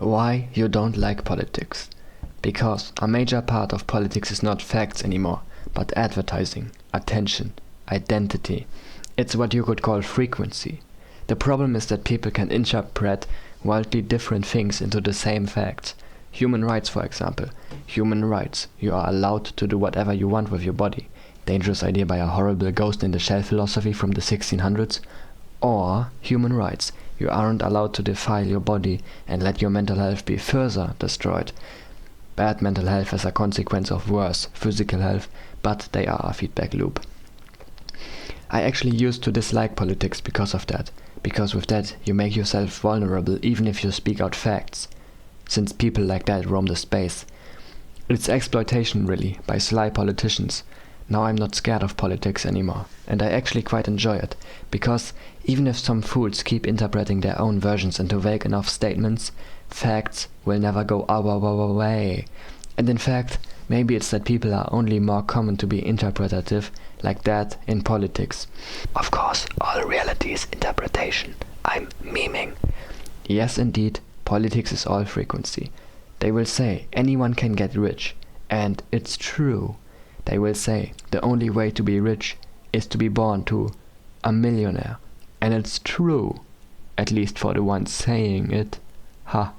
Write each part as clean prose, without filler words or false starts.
Why you don't like politics? Because a major part of politics is not facts anymore, but advertising, attention, identity. It's what you could call frequency. The problem is that people can interpret wildly different things into the same facts. Human rights, for example. Human rights. You are allowed to do whatever you want with your body. Dangerous idea by a horrible ghost in the shell philosophy from the 1600s. Or human rights. You aren't allowed to defile your body and let your mental health be further destroyed. Bad mental health as a consequence of worse physical health, but they are a feedback loop. I actually used to dislike politics because of that. Because with that, you make yourself vulnerable even if you speak out facts. Since people like that roam the space. It's exploitation really, by sly politicians. Now I'm not scared of politics anymore, and I actually quite enjoy it, because even if some fools keep interpreting their own versions into vague enough statements, facts will never go our way. And in fact, maybe it's that people are only more common to be interpretative like that in politics. Of course, all reality is interpretation. I'm memeing. Yes, indeed, politics is all frequency. They will say anyone can get rich, and it's true. They will say the only way to be rich is to be born to a millionaire. And it's true, at least for the ones saying it. Ha,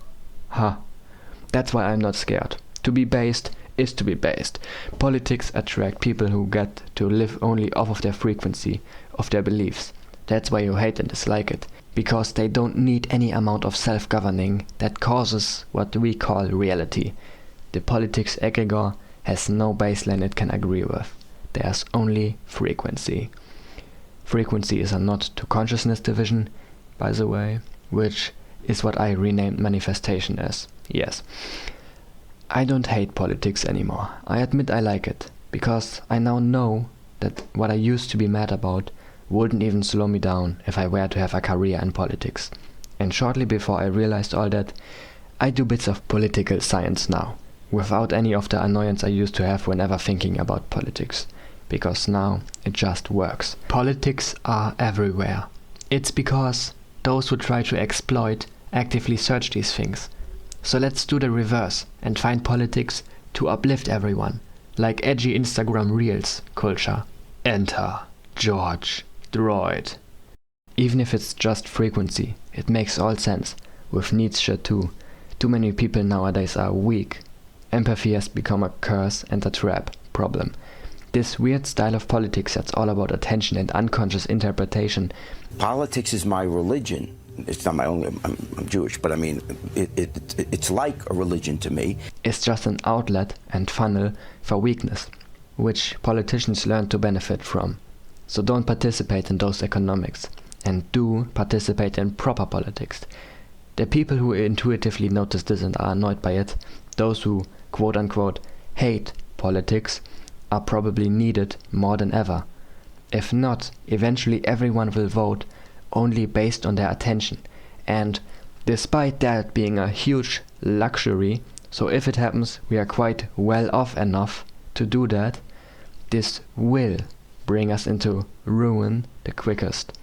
ha. That's why I'm not scared. To be based is to be based. Politics attract people who get to live only off of their frequency, of their beliefs. That's why you hate and dislike it. Because they don't need any amount of self-governing that causes what we call reality. The politics egregore has no baseline it can agree with. There's only frequency. Frequency is a nod to consciousness division, by the way, which is what I renamed manifestation as. Yes. I don't hate politics anymore. I admit I like it, because I now know that what I used to be mad about wouldn't even slow me down if I were to have a career in politics. And shortly before I realized all that, I do bits of political science now, without any of the annoyance I used to have whenever thinking about politics, because now it just works. Politics are everywhere. It's because those who try to exploit actively search these things. So let's do the reverse and find politics to uplift everyone, like edgy Instagram Reels culture. Enter George Droid. Even if it's just frequency, it makes all sense, with Nietzsche too. Too many people nowadays are weak. Empathy has become a curse and a trap problem. This weird style of politics that's all about attention and unconscious interpretation. Politics is my religion. It's not my only, I'm Jewish, but I mean, it's like a religion to me. It's just an outlet and funnel for weakness, which politicians learn to benefit from. So don't participate in those economics, and do participate in proper politics. The people who intuitively notice this and are annoyed by it, those who quote-unquote hate politics, are probably needed more than ever. If not, eventually everyone will vote only based on their attention, and despite that being a huge luxury, so if it happens we are quite well off enough to do that, this will bring us into ruin the quickest.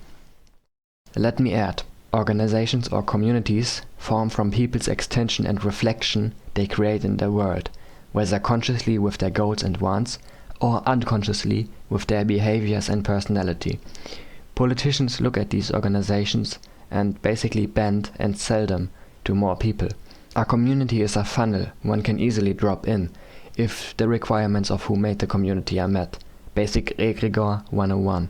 Let me add, organizations or communities form from people's extension and reflection they create in their world, whether consciously with their goals and wants, or unconsciously with their behaviors and personality. Politicians look at these organizations and basically bend and sell them to more people. A community is a funnel one can easily drop in, if the requirements of who made the community are met. Basic egregore 101.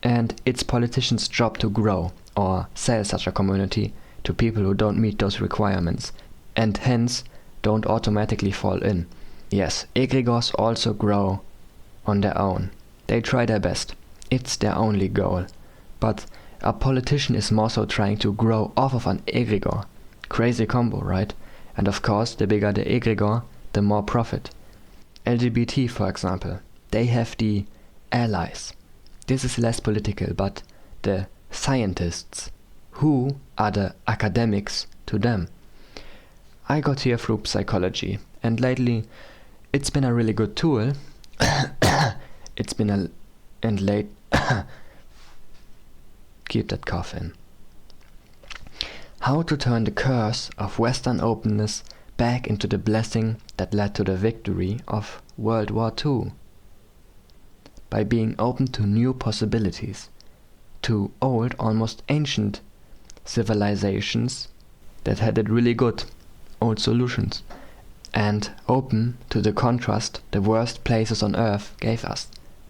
And it's politicians' job to grow or sell such a community to people who don't meet those requirements, and hence don't automatically fall in. Yes, egregores also grow on their own. They try their best. It's their only goal. But a politician is more so trying to grow off of an egregore. Crazy combo, right? And of course, the bigger the egregore, the more profit. LGBT, for example, they have the allies. This is less political, but the scientists. Who are the academics to them? I got here through psychology, and lately it's been a really good tool. Keep that cough in. how to turn the curse of Western openness back into the blessing that led to the victory of World War II. By being open to new possibilities, to old, almost ancient civilizations that had it really good, old solutions, and open to the contrast the worst places on earth gave us.